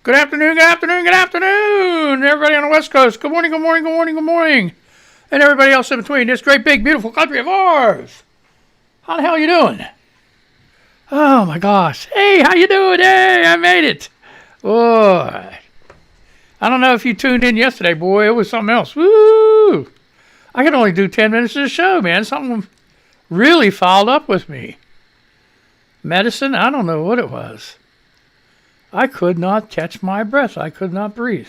Good afternoon, good afternoon, good afternoon, everybody on the West Coast. Good morning, good morning, good morning, good morning. And everybody else in between this great, big, beautiful country of ours. How the hell you doing? Oh, my gosh. Hey, how you doing? Hey, I made it. Boy. I don't know if you tuned in yesterday, boy. It was something else. Woo! I could only do 10 minutes of the show, man. Something really fouled up with me. Medicine? I don't know what it was. I could not catch my breath. I could not breathe.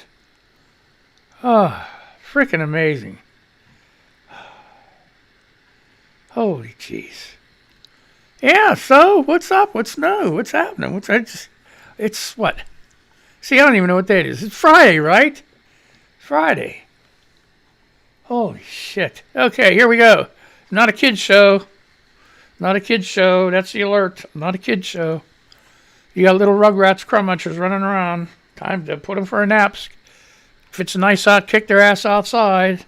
Oh, freaking amazing. Holy jeez. Yeah, so what's up? What's new? What's happening? It's what? See, I don't even know what day it is. It's Friday, right? Friday. Holy shit. Okay, here we go. Not a kid's show. Not a kid's show. That's the alert. Not a kid's show. You got little Rugrats crumb munchers running around. Time to put them for a nap. If it's nice out, kick their ass outside.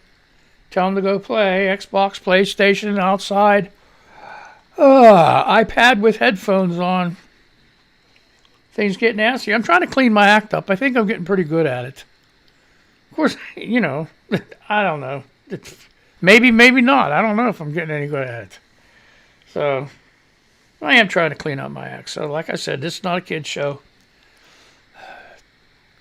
Tell them to go play. Xbox, PlayStation, outside. iPad with headphones on. Things get nasty. I'm trying to clean my act up. I think I'm getting pretty good at it. Of course, you know, I don't know. Maybe not. I don't know if I'm getting any good at it. So I am trying to clean up my act. So like I said, this is not a kid's show.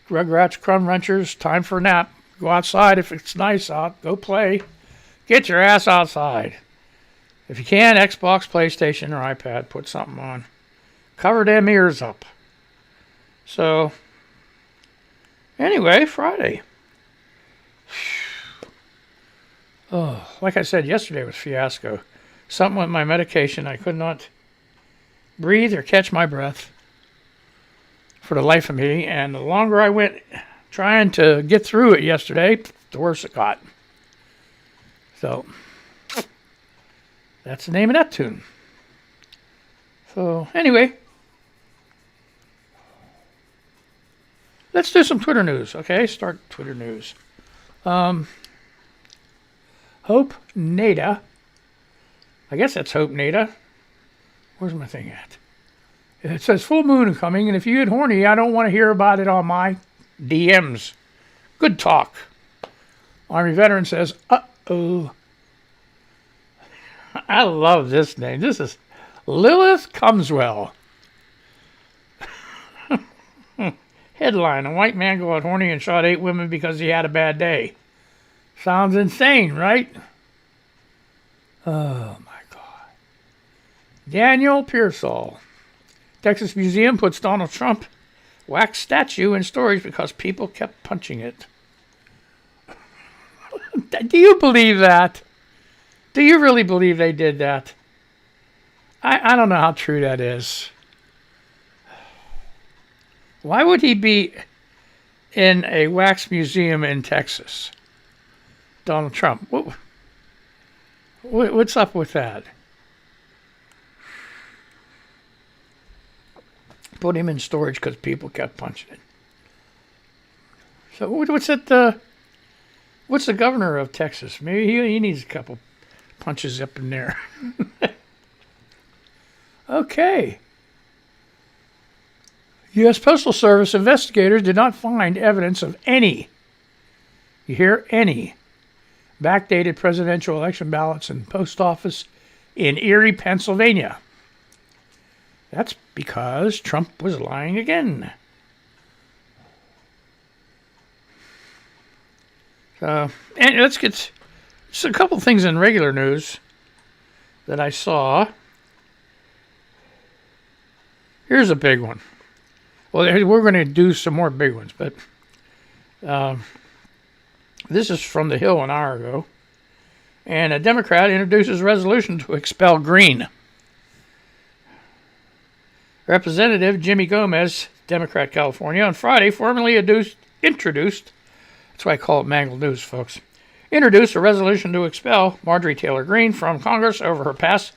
Rugrats, crumb wrenchers, time for a nap. Go outside if it's nice out. Go play. Get your ass outside. If you can, Xbox, PlayStation, or iPad, put something on. Cover them ears up. So, anyway, Friday. Oh, like I said, yesterday was fiasco. Something with my medication. I could not breathe or catch my breath for the life of me. And the longer I went trying to get through it yesterday, the worse it got. So, that's the name of that tune. So, anyway, let's do some Twitter news, okay? Start Twitter news. Hope Nada. I guess that's Hope Nada. Where's my thing at? It says full moon coming, and if you get horny, I don't want to hear about it on my DMs. Good talk. Army veteran says, uh-oh. I love this name. This is Lilith Comeswell. Headline, a white man got horny and shot 8 women because he had a bad day. Sounds insane, right? Oh, my God. Daniel Pearsall. Texas Museum puts Donald Trump wax statue in storage because people kept punching it. Do you believe that? Do you really believe they did that? I don't know how true that is. Why would he be in a wax museum in Texas? Donald Trump. What's up with that? Put him in storage because people kept punching it. So what's it? What's the governor of Texas? Maybe he needs a couple punches up in there. Okay. U.S. Postal Service investigators did not find evidence of any, you hear, any, backdated presidential election ballots in post office in Erie, Pennsylvania. That's because Trump was lying again. And let's get just a couple things in regular news that I saw. Here's a big one. Well, we're going to do some more big ones, but this is from the Hill an hour ago. And a Democrat introduces a resolution to expel Green. Representative Jimmy Gomez, Democrat, California, on Friday formally introduced, that's why I call it Mangled News, folks, introduced a resolution to expel Marjorie Taylor Greene from Congress over her past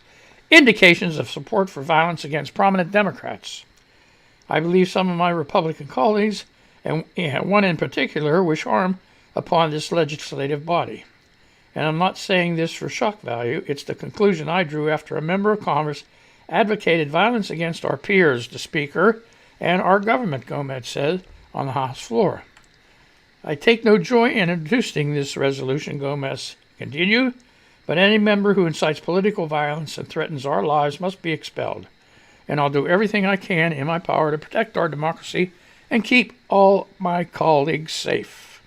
indications of support for violence against prominent Democrats. I believe some of my Republican colleagues, and one in particular, wish harm upon this legislative body. And I'm not saying this for shock value. It's the conclusion I drew after a member of Congress advocated violence against our peers, the Speaker, and our government, Gomez said, on the House floor. I take no joy in introducing this resolution, Gomez continued, but any member who incites political violence and threatens our lives must be expelled. And I'll do everything I can in my power to protect our democracy and keep all my colleagues safe.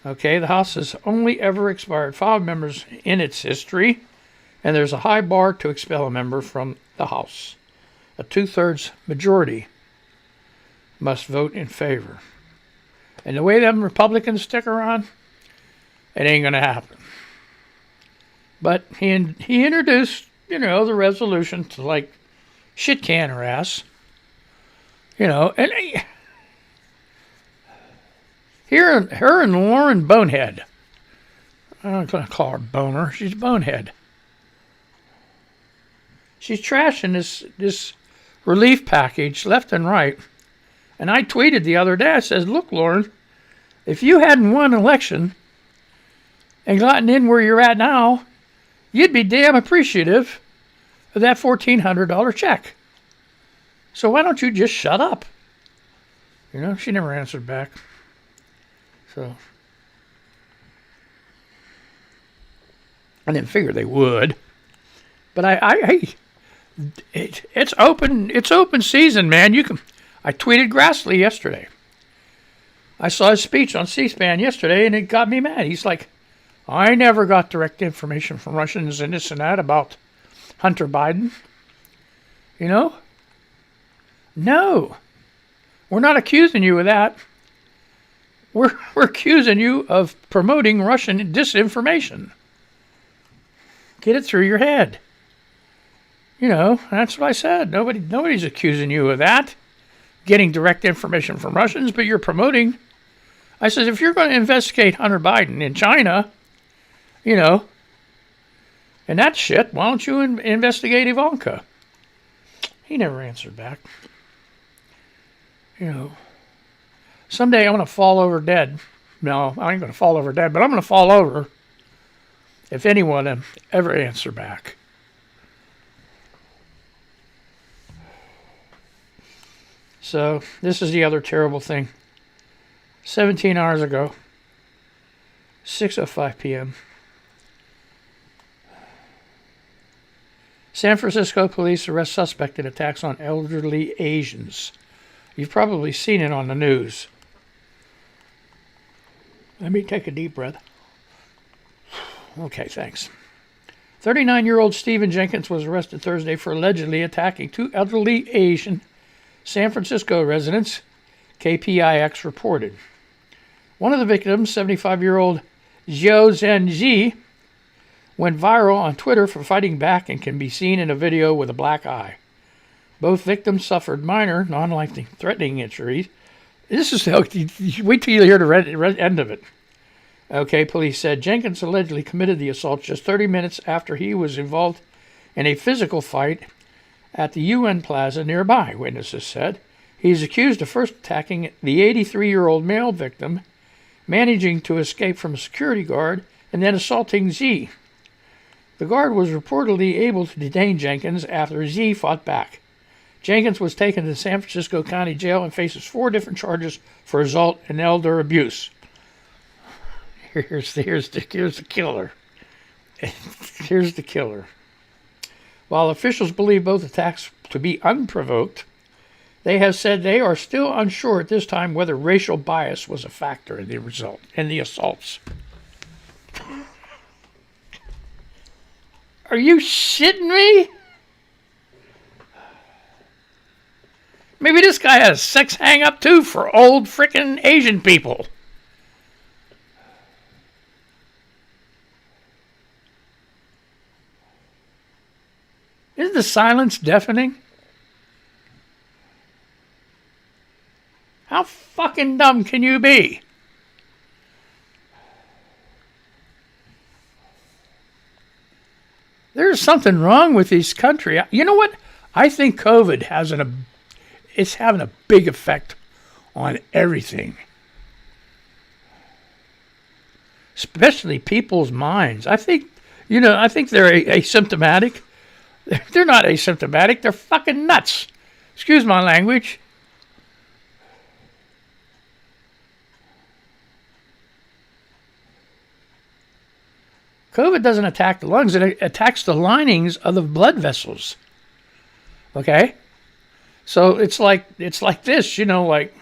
Okay, the House has only ever expired 5 members in its history, and there's a high bar to expel a member from the House. A 2/3 majority must vote in favor. And the way them Republicans stick around, it ain't going to happen. But he introduced, the resolution to, like, shit can her ass. And her and Lauren Bonehead. I'm not going to call her Boner. She's Bonehead. She's trashing this relief package left and right. And I tweeted the other day, I said, look, Lauren, if you hadn't won an election and gotten in where you're at now, you'd be damn appreciative of that $1,400 check. So why don't you just shut up? She never answered back. So I didn't figure they would. But it's open season, man. I tweeted Grassley yesterday. I saw his speech on C-SPAN yesterday, and it got me mad. He's like, I never got direct information from Russians and this and that about Hunter Biden. No. We're not accusing you of that. We're accusing you of promoting Russian disinformation. Get it through your head. That's what I said. Nobody's accusing you of that. Getting direct information from Russians, but you're promoting. I said, if you're going to investigate Hunter Biden in China, and that shit, why don't you investigate Ivanka? He never answered back. Someday I'm going to fall over dead. No, I ain't going to fall over dead, but I'm going to fall over if anyone ever answer back. So this is the other terrible thing. 17 hours ago, 6:05 p.m., San Francisco police arrest suspect in attacks on elderly Asians. You've probably seen it on the news. Let me take a deep breath. Okay, thanks. 39-year-old Stephen Jenkins was arrested Thursday for allegedly attacking 2 elderly Asian San Francisco residents, KPIX reported. One of the victims, 75-year-old Zhou Zhenji, went viral on Twitter for fighting back and can be seen in a video with a black eye. Both victims suffered minor, non-life-threatening injuries. Wait till you hear the end of it. Okay, police said Jenkins allegedly committed the assault just 30 minutes after he was involved in a physical fight at the UN Plaza nearby, witnesses said. He is accused of first attacking the 83-year-old male victim, managing to escape from a security guard, and then assaulting Z. The guard was reportedly able to detain Jenkins after Z fought back. Jenkins was taken to the San Francisco County Jail and faces 4 different charges for assault and elder abuse. Here's the killer. Here's the killer. While officials believe both attacks to be unprovoked, they have said they are still unsure at this time whether racial bias was a factor in the assaults. Are you shitting me? Maybe this guy has a sex hang-up too for old frickin' Asian people. Isn't the silence deafening? How fucking dumb can you be? There's something wrong with this country. You know what? I think COVID it's having a big effect on everything. Especially people's minds. I think they're asymptomatic. They're not asymptomatic. They're fucking nuts. Excuse my language. COVID doesn't attack the lungs. It attacks the linings of the blood vessels. Okay? So it's like this, like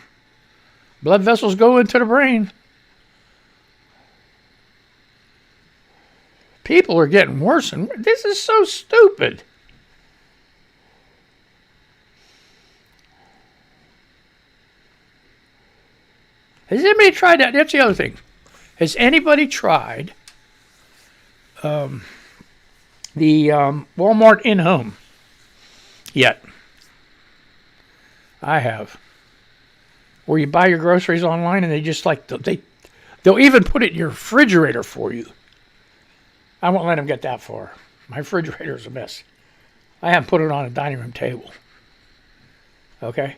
blood vessels go into the brain. People are getting worse, and this is so stupid. Has anybody tried that? That's the other thing. Has anybody tried the Walmart in-home yet? I have. Where you buy your groceries online and they just they'll even put it in your refrigerator for you. I won't let them get that far. My refrigerator is a mess. I haven't put it on a dining room table. Okay?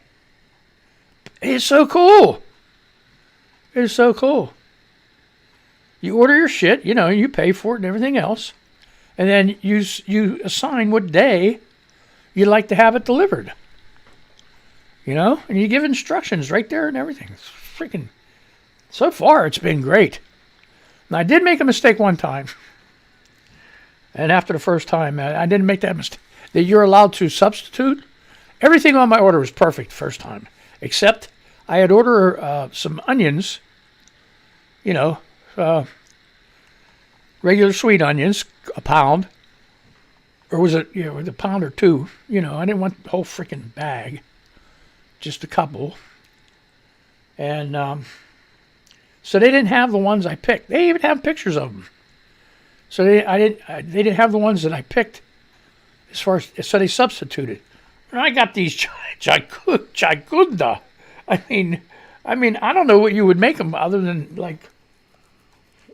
It's so cool. It's so cool. You order your shit, you pay for it and everything else. And then you assign what day you'd like to have it delivered. And you give instructions right there and everything. It's freaking, so far it's been great. And I did make a mistake one time. And after the first time, I didn't make that mistake. That you're allowed to substitute. Everything on my order was perfect the first time. Except I had ordered some onions, regular sweet onions, a pound. Or was it, a pound or two. I didn't want the whole freaking bag. Just a couple. And so they didn't have the ones I picked. They even have pictures of them. So they didn't have the ones that I picked. So they substituted. And I got these Chagunda. I mean, I don't know what you would make them other than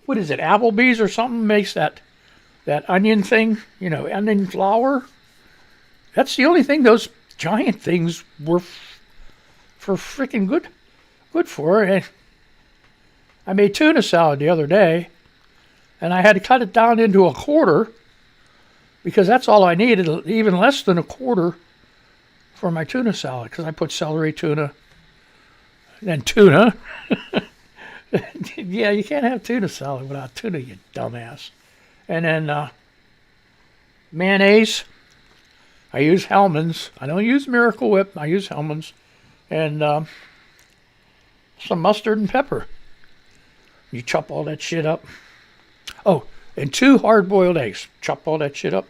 what is it, Applebee's or something makes that onion thing, onion flour. That's the only thing those giant things were for freaking good for. And I made tuna salad the other day, and I had to cut it down into a quarter because that's all I needed, even less than a quarter for my tuna salad because I put celery, tuna, and tuna. Yeah, you can't have tuna salad without tuna, you dumbass. And then mayonnaise. I use Hellmann's. I don't use Miracle Whip. I use Hellmann's. And some mustard and pepper. You chop all that shit up. Oh, and 2 hard-boiled eggs. Chop all that shit up.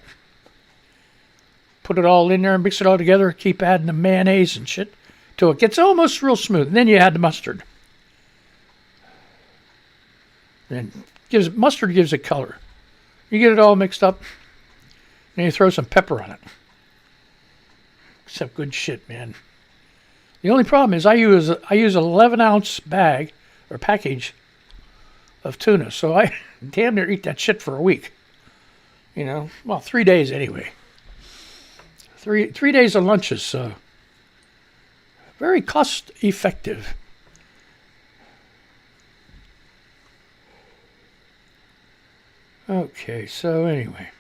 Put it all in there and mix it all together. Keep adding the mayonnaise and shit till it gets almost real smooth. And then you add the mustard. And mustard gives it color. You get it all mixed up. And you throw some pepper on it. Except good shit, man. The only problem is I use an 11-ounce bag or package of tuna, so I damn near eat that shit for a week. 3 days anyway. Three days of lunches, so very cost effective. Okay, so anyway.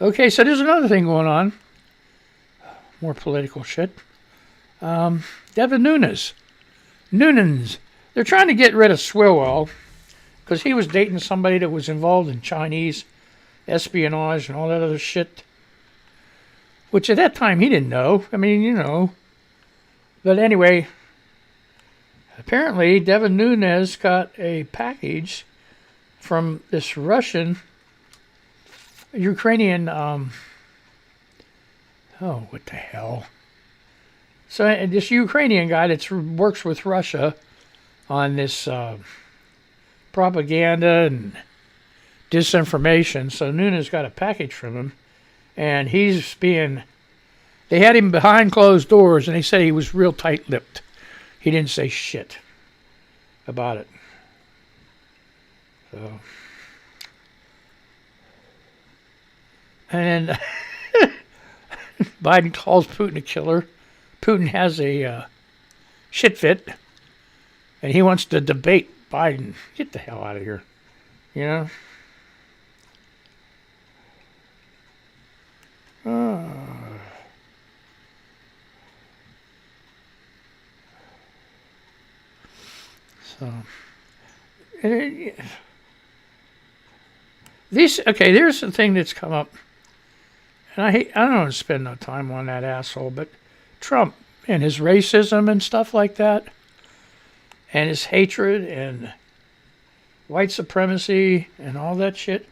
Okay, so there's another thing going on. More political shit. Devin Nunes. They're trying to get rid of Swilwell because he was dating somebody that was involved in Chinese espionage and all that other shit. Which at that time he didn't know. But anyway, apparently Devin Nunes got a package from this Ukrainian, what the hell? So this Ukrainian guy that works with Russia on this propaganda and disinformation. So Nunes got a package from him, and they had him behind closed doors, and they said he was real tight-lipped. He didn't say shit about it. So... And Biden calls Putin a killer. Putin has a shit fit, and he wants to debate Biden. Get the hell out of here. So, there's the thing that's come up. And I don't want to spend no time on that asshole, but Trump and his racism and stuff like that, and his hatred and white supremacy and all that shit.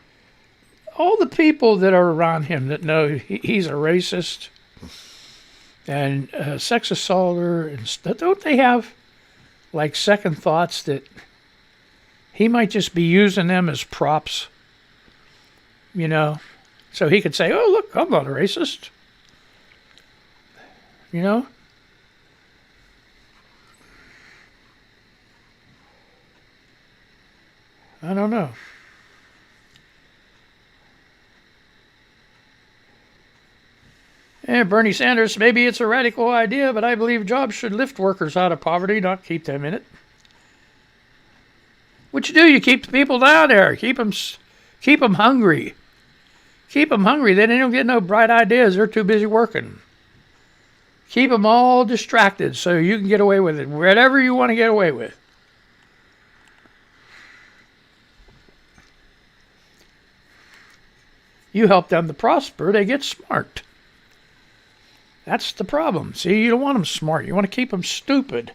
All the people that are around him that know he's a racist and a sex assaulter, and don't they have like second thoughts that he might just be using them as props, you know? So he could say, oh, look, I'm not a racist. You know? I don't know. Bernie Sanders, maybe it's a radical idea, but I believe jobs should lift workers out of poverty, not keep them in it. What you do, you keep the people down there. Keep them hungry. Keep them hungry. They don't get no bright ideas. They're too busy working. Keep them all distracted so you can get away with it, whatever you want to get away with. You help them to prosper, they get smart. That's the problem. See, you don't want them smart. You want to keep them stupid.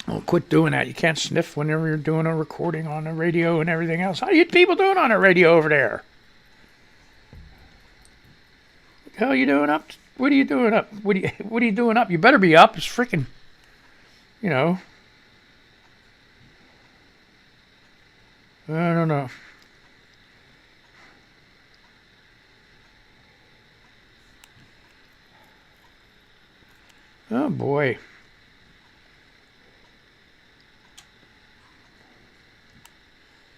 Well, quit doing that. You can't sniff whenever you're doing a recording on the radio and everything else. How are you people doing on the radio over there? What the hell are you doing up? What are you doing up? What are you doing up? You better be up. It's freaking, you know. I don't know. Oh boy.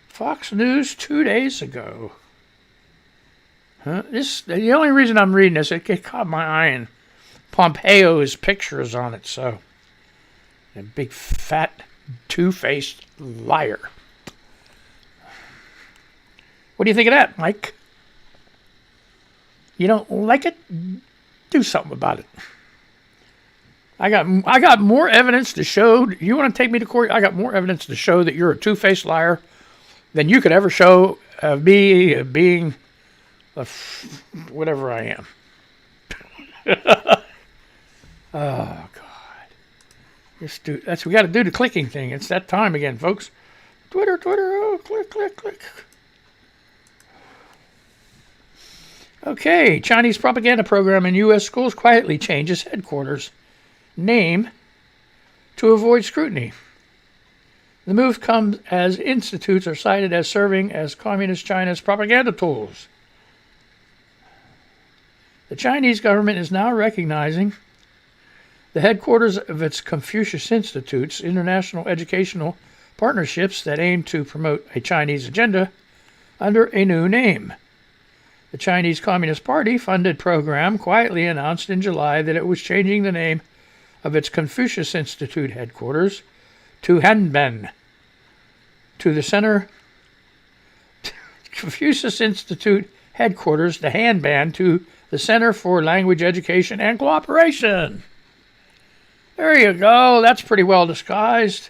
Fox News 2 days ago. The only reason I'm reading this, it caught my eye, and Pompeo's pictures on it, so. A big, fat, two-faced liar. What do you think of that, Mike? You don't like it? Do something about it. I got more evidence to show. You want to take me to court? I got more evidence to show that you're a two-faced liar than you could ever show of me being whatever I am. Oh God! We got to do the clicking thing. It's that time again, folks. Twitter. Oh, click. Okay, Chinese propaganda program in U.S. schools quietly changes headquarters name to avoid scrutiny. The move comes as institutes are cited as serving as Communist China's propaganda tools. The Chinese government is now recognizing the headquarters of its Confucius Institute's international educational partnerships that aim to promote a Chinese agenda under a new name. The Chinese Communist Party-funded program quietly announced in July that it was changing the name of its Confucius Institute headquarters to Hanban, to the Center Confucius Institute headquarters, the Hanban, to the Center for Language Education and Cooperation. There you go. That's pretty well disguised.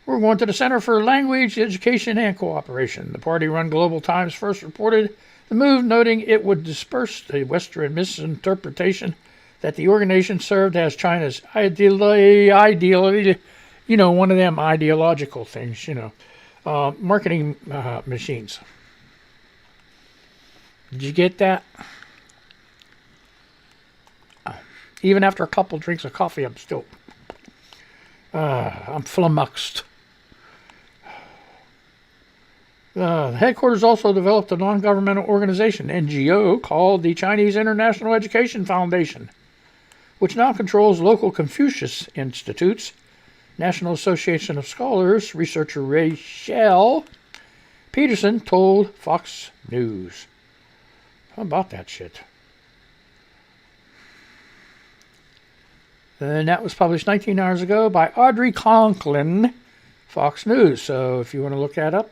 We're going to the Center for Language Education and Cooperation. The party-run Global Times first reported the move, noting it would disperse the Western misinterpretation that the organization served as China's one of them ideological things, marketing machines. Did you get that? Even after a couple drinks of coffee, I'm still, I'm flummoxed. The headquarters also developed a non-governmental organization, NGO, called the Chinese International Education Foundation, which now controls local Confucius institutes. National Association of Scholars researcher Rachel Peterson told Fox News. How about that shit? And that was published 19 hours ago by Audrey Conklin, Fox News. So if you want to look that up,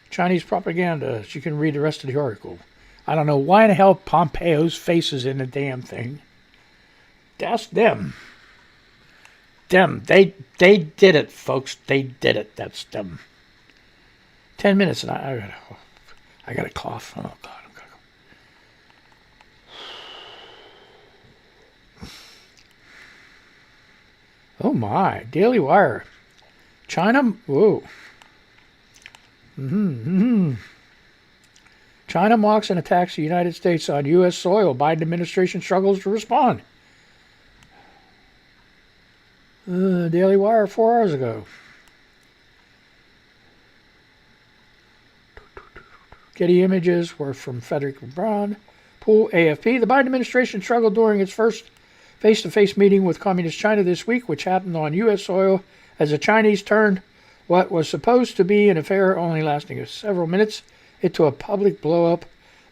Chinese propaganda, you can read the rest of the article. I don't know why the hell Pompeo's face is in the damn thing. That's them. Them. They did it, folks. They did it. That's them. 10 minutes and I got a cough. Oh, God. I'm going to go. Oh, my. Daily Wire. China. Whoa. China mocks and attacks the United States on U.S. soil. Biden administration struggles to respond. Daily Wire 4 hours ago. Getty images were from Frederick Brown. Pool AFP. The Biden administration struggled during its first face-to-face meeting with Communist China this week, which happened on U.S. soil as the Chinese turned what was supposed to be an affair only lasting several minutes into a public blow-up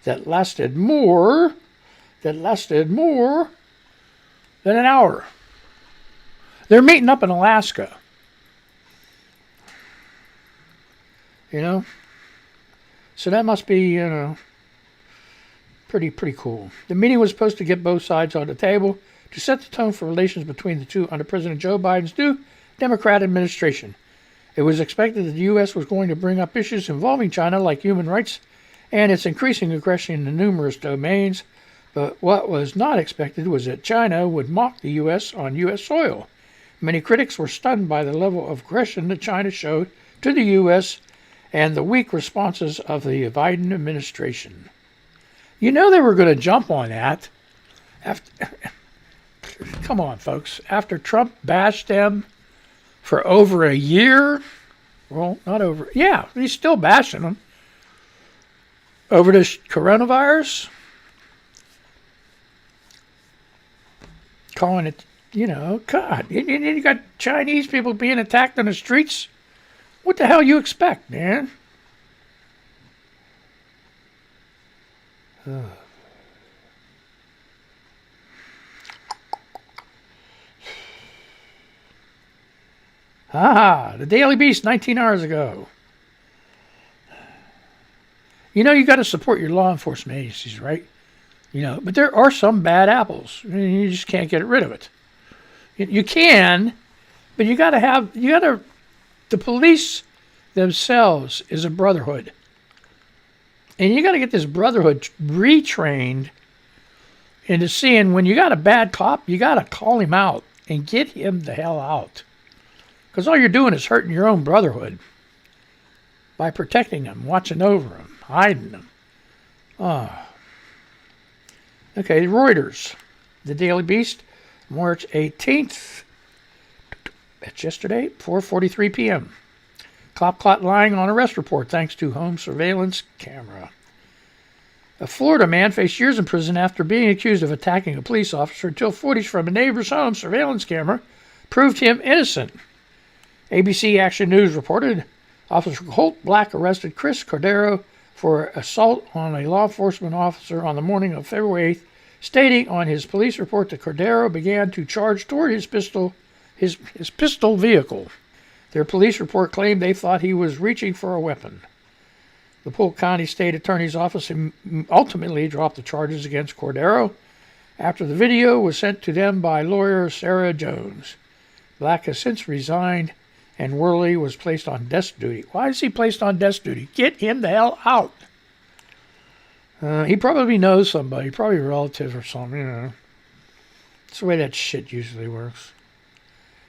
that lasted more than an hour. They're meeting up in Alaska. You know? So that must be, pretty cool. The meeting was supposed to get both sides on the table to set the tone for relations between the two under President Joe Biden's new Democrat administration. It was expected that the U.S. was going to bring up issues involving China like human rights and its increasing aggression in numerous domains, but what was not expected was that China would mock the U.S. on U.S. soil. Many critics were stunned by the level of aggression that China showed to the U.S. and the weak responses of the Biden administration. You know they were going to jump on that. Come on, folks. After Trump bashed them for over a year, well, not over, yeah, he's still bashing them over this coronavirus, calling it, God, you got Chinese people being attacked on the streets. What the hell you expect, man? The Daily Beast, 19 hours ago. You got to support your law enforcement agencies, right? But there are some bad apples. You just can't get rid of it. You can, but the police themselves is a brotherhood. And you got to get this brotherhood retrained into seeing when you got a bad cop, you got to call him out and get him the hell out. Because all you're doing is hurting your own brotherhood by protecting them, watching over them, hiding them. Okay, Reuters, the Daily Beast, March 18th. That's yesterday, 4:43 p.m. Cop caught lying on arrest report thanks to home surveillance camera. A Florida man faced years in prison after being accused of attacking a police officer until footage from a neighbor's home surveillance camera proved him innocent. ABC Action News reported Officer Holt Black arrested Chris Cordero for assault on a law enforcement officer on the morning of February 8th, stating on his police report that Cordero began to charge toward his pistol vehicle. Their police report claimed they thought he was reaching for a weapon. The Polk County State Attorney's Office ultimately dropped the charges against Cordero after the video was sent to them by lawyer Sarah Jones. Black has since resigned and Worley was placed on desk duty. Why is he placed on desk duty? Get him the hell out. He probably knows somebody, probably a relative or something, That's the way that shit usually works.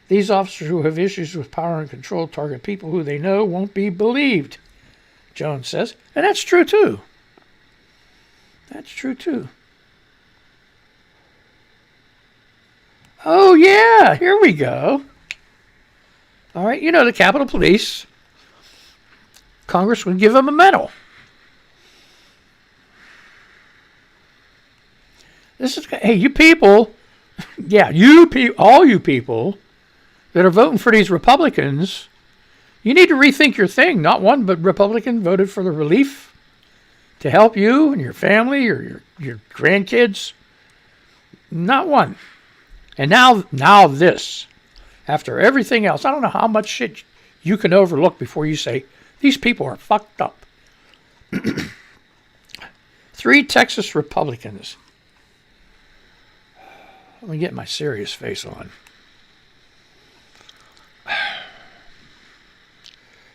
These officers who have issues with power and control target people who they know won't be believed, Jones says. And that's true, too. That's true, too. Oh, yeah, here we go. All right, the Capitol Police, Congress would give them a medal. Hey, you people, all you people that are voting for these Republicans, you need to rethink your thing. Not one but Republican voted for the relief to help you and your family or your grandkids. Not one. And now this. After everything else, I don't know how much shit you can overlook before you say, these people are fucked up. 3 Texas Republicans. Let me get my serious face on.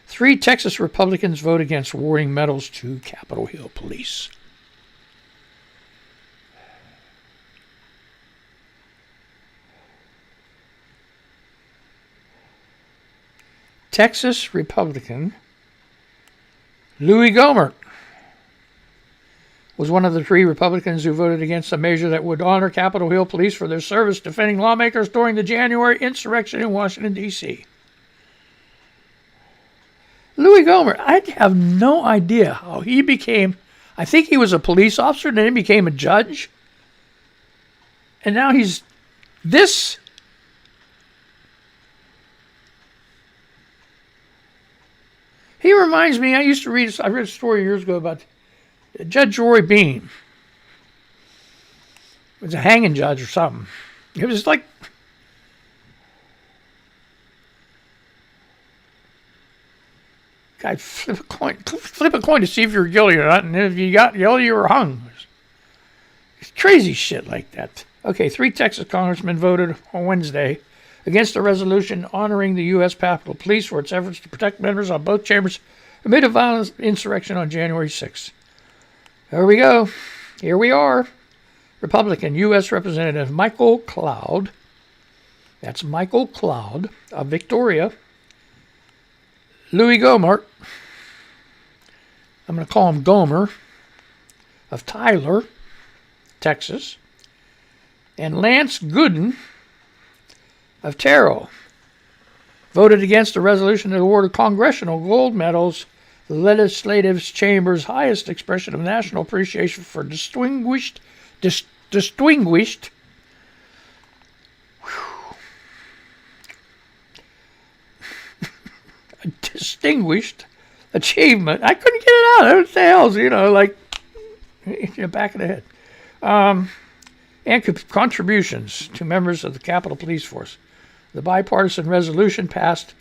3 Texas Republicans vote against awarding medals to Capitol Hill police. Texas Republican Louis Gohmert was one of the 3 Republicans who voted against a measure that would honor Capitol Hill police for their service defending lawmakers during the January insurrection in Washington, D.C. Louis Gohmert, I have no idea how he became, I think he was a police officer, then he became a judge. And now he's this. He reminds me, I read a story years ago about Judge Roy Bean. He was a hanging judge or something. It was like, God, flip a coin to see if you're guilty or not, and if you got guilty, you were hung. It's crazy shit like that. Okay, 3 Texas congressmen voted on Wednesday against a resolution honoring the U.S. Capitol Police for its efforts to protect members on both chambers amid a violent insurrection on January 6th. There we go. Here we are. Republican U.S. Representative Michael Cloud, that's Michael Cloud of Victoria, Louis Gohmert, I'm going to call him Gomer, of Tyler, Texas, and Lance Gooden of Terrell voted against a resolution that awarded congressional gold medals, the legislative chamber's highest expression of national appreciation for distinguished achievement. I couldn't get it out. What the hell's, like, back of the head. And contributions to members of the Capitol Police Force. The bipartisan resolution passed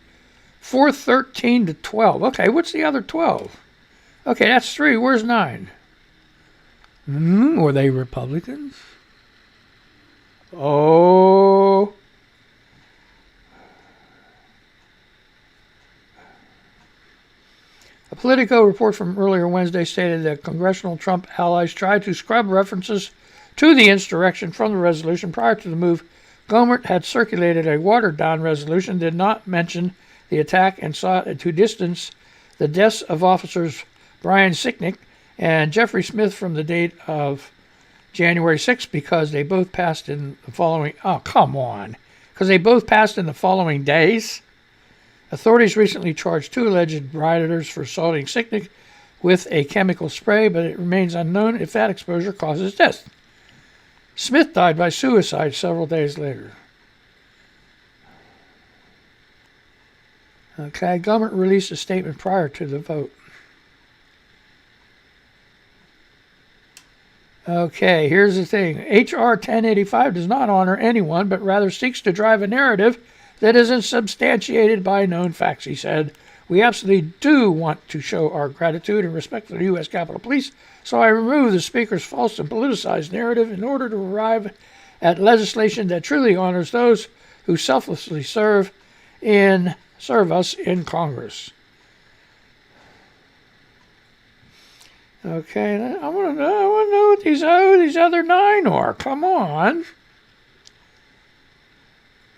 413 to 12. Okay, what's the other 12? Okay, that's 3. Where's 9? Were they Republicans? Oh. A Politico report from earlier Wednesday stated that congressional Trump allies tried to scrub references to the insurrection from the resolution prior to the move. Gohmert had circulated a watered-down resolution, did not mention the attack, and sought to distance the deaths of officers Brian Sicknick and Jeffrey Smith from the date of January 6th because they both passed in the following... Oh, come on. Because they both passed in the following days? Authorities recently charged 2 alleged rioters for assaulting Sicknick with a chemical spray, but it remains unknown if that exposure causes death. Smith died by suicide several days later. Okay, Gohmert released a statement prior to the vote. Okay, here's the thing. H.R. 1085 does not honor anyone, but rather seeks to drive a narrative that isn't substantiated by known facts, he said. We absolutely do want to show our gratitude and respect for the U.S. Capitol Police, so I remove the Speaker's false and politicized narrative in order to arrive at legislation that truly honors those who selflessly serve us in Congress. Okay, I want to know what these other 9 are. Come on.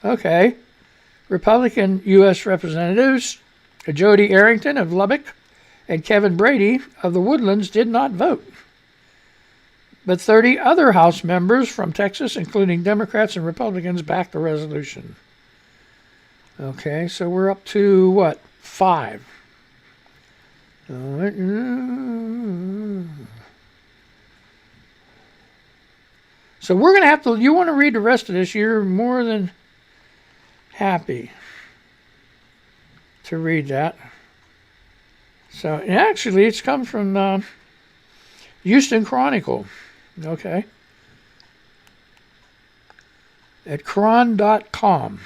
Okay. Republican U.S. Representatives Jody Arrington of Lubbock and Kevin Brady of the Woodlands did not vote. But 30 other House members from Texas, including Democrats and Republicans, backed the resolution. Okay, so we're up to, what, 5. All right. So we're going to have to, you want to read the rest of this, you're more than happy to read that. So actually, it's come from Houston Chronicle. Okay. At cron.com.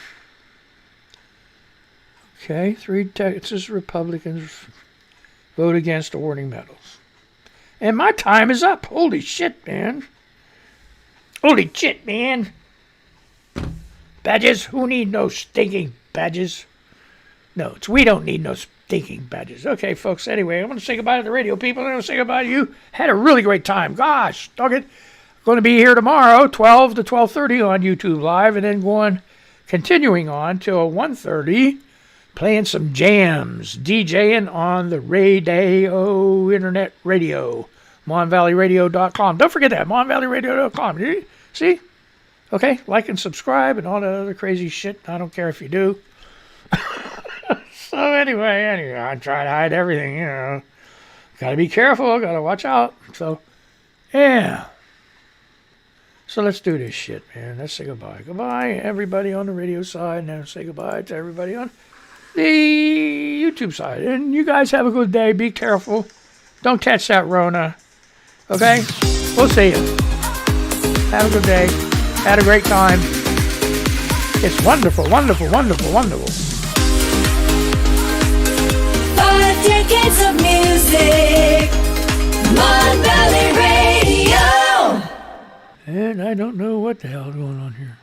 Okay, 3 Texas Republicans vote against awarding medals. And my time is up. Holy shit, man. Holy shit, man. Badges? Who need no stinking badges? No, it's we don't need no stinking badges. Okay, folks, anyway, I'm going to say goodbye to the radio people. I'm going to say goodbye to you. Had a really great time. Gosh, dog it. Going to be here tomorrow, 12 to 12:30 on YouTube Live, and then continuing on till 1:30, playing some jams, DJing on the radio internet radio, MonValleyRadio.com. Don't forget that, MonValleyRadio.com. See? Okay, like and subscribe and all that other crazy shit. I don't care if you do. So anyway, I try to hide everything, Got to be careful, got to watch out. So, yeah. So let's do this shit, man. Let's say goodbye. Goodbye, everybody on the radio side. Now say goodbye to everybody on the YouTube side. And you guys have a good day. Be careful. Don't catch that Rona. Okay? We'll see you. Have a good day. Had a great time. It's wonderful, wonderful, wonderful, wonderful. 5 decades of music. Mon Valley Radio. And I don't know what the hell is going on here.